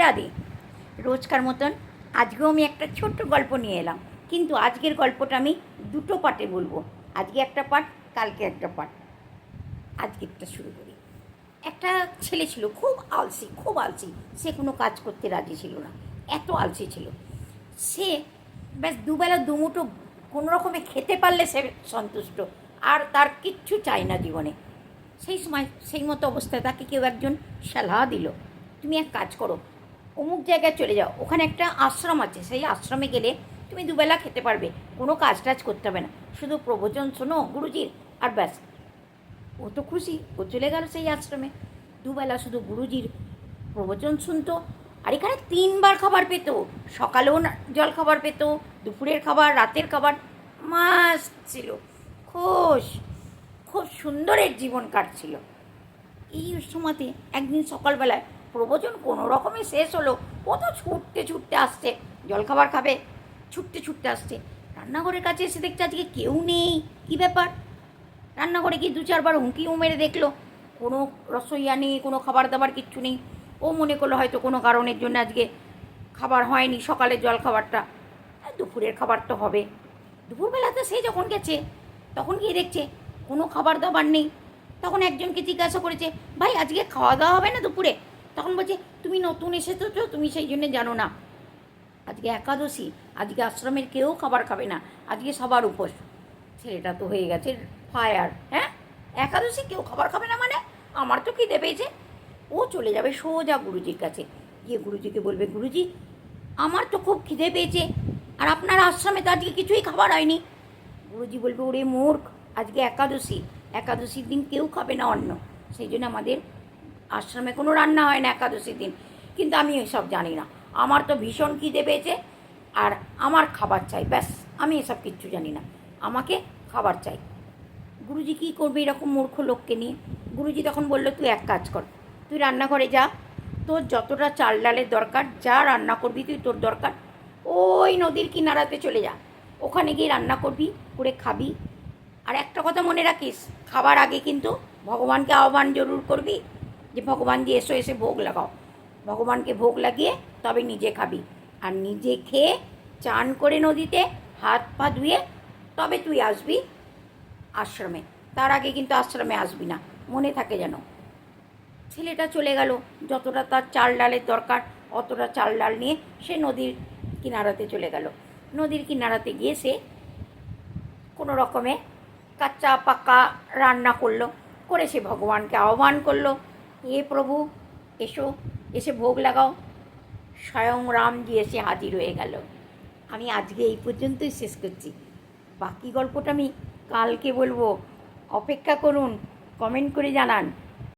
রাধে রাধে। রোজকার মতন আজকেও আমি একটা ছোট্ট গল্প নিয়ে এলাম, কিন্তু আজকের গল্পটা আমি দুটো পার্টে বলবো। আজকে একটা পার্ট, কালকে একটা পার্ট। আজকেরটা শুরু করি। একটা ছেলে ছিল, খুব আলসি, খুব আলসি। সে কোনো কাজ করতে রাজি ছিল না, এত আলসি ছিল সে। ব্যাস দুবেলা দুমুঠো কোনো রকমে খেতে পারলে সে সন্তুষ্ট, আর তার কিচ্ছু চাই না জীবনে। সেই সময় সেই মতো অবস্থায় তাকে কেউ একজন সালাহ দিল, তুমি এক কাজ করো, অমুক জায়গায় চলে যাও, ওখানে একটা আশ্রম আছে, সেই আশ্রমে গেলে তুমি দুবেলা খেতে পারবে, কোনো কাজ টাজ করতে হবে না, শুধু প্রবচন শোনো গুরুজির, আর ব্যাস। ও তো খুশি, ও চলে গেল সেই আশ্রমে। দুবেলা শুধু গুরুজির প্রবচন শুনতো, আর এখানে 3বার খাবার পেত। সকালেও জল খাবার পেত, দুপুরের খাবার, রাতের খাবার, মাস্ট ছিল। খুশ, খুব সুন্দরের জীবন কাটছিল। এই সময়তে একদিন সকালবেলায় প্রবচন কোনো রকমে শেষ হলো। ও তো ছুটতে ছুটতে আসছে, জলখাবার খাবে, ছুটতে ছুটতে আসছে। রান্নাঘরের কাছে এসে দেখছে আজকে কেউ নেই। কী ব্যাপার? রান্নাঘরে গিয়ে 2-4বার হুঁকিও মেরে দেখলো, কোনো রসইয়া নেই, কোনো খাবার দাবার কিচ্ছু নেই। ও মনে করলো হয়তো কোনো কারণের জন্য আজকে খাবার হয়নি, সকালের জল খাবারটা, দুপুরের খাবার তো হবে। দুপুরবেলাতে সে যখন গেছে তখন গিয়ে দেখছে কোনো খাবার দাবার নেই। তখন একজনকে জিজ্ঞাসা করেছে, ভাই আজকে খাওয়া দাওয়া হবে না দুপুরে? তখন বলছে, তুমি নতুন এসেছো তো, তুমি সেই জন্য জানো না, আজকে একাদশী, আজকে আশ্রমের কেউ খাবার খাবে না, আজকে সবার উপোস। ছেলেটা তো হয়ে গেছে ফায়ার। হ্যাঁ, একাদশী কেউ খাবার খাবে না মানে? আমার তো খিদে পেয়েছে। ও চলে যাবে সোজা গুরুজির কাছে, গিয়ে গুরুজিকে বলবে, গুরুজি আমার তো খুব খিদে পেয়েছে, আর আপনার আশ্রমে তো আজকে কিছুই খাবার হয়নি। গুরুজি বলবে, ওরে মূর্খ, আজকে একাদশী, একাদশীর দিন কেউ খাবে না অন্ন, সেই জন্য আমাদের আশ্রমে কোনো রান্না হয় না একাদশীর দিন। কিন্তু আমি এসব জানি না, আমার তো ভীষণ খিদে পেয়েছে আর আমার খাবার চাই, ব্যাস, আমি এসব কিচ্ছু জানি না, আমাকে খাবার চাই। গুরুজি কী করবে এরকম মূর্খ লোককে নিয়ে? গুরুজি তখন বললো, তুই এক কাজ কর, তুই রান্নাঘরে যা, তোর যতটা চাল ডালের দরকার, যা রান্না করবি তুই, তোর দরকার ওই নদীর কিনারাতে চলে যা, ওখানে গিয়ে রান্না করবি, করে খাবি। আর একটা কথা মনে রাখিস, খাবার আগে কিন্তু ভগবানকে আহ্বান জরুর করবি, যে ভগবান যে এসো, এসে ভোগ লাগাও। ভগবানকে ভোগ লাগিয়ে তবে নিজে খাবি, আর নিজে খেয়ে চান করে নদীতে হাত পা ধুয়ে তবে তুই আসবি আশ্রমে, তার আগে কিন্তু আশ্রমে আসবি না, মনে থাকে যেন। ছেলেটা চলে গেল, যতটা তার চাল ডালের দরকার অতটা চাল ডাল নিয়ে সে নদীর কিনারাতে চলে গেল। নদীর কিনারাতে গিয়ে সে কোনো রকমে কাঁচা পাকা রান্না করলো, করে সে ভগবানকে আহ্বান করলো, হে প্রভু এসো, এসে ভোগ লাগাও। স্বয়ং রামজি এসে হাজির হয়ে গেল। আমি আজকে এই পর্যন্তই শেষ করছি, বাকি গল্পটা আমি কালকে বলবো। অপেক্ষা করুন, কমেন্ট করে জানান।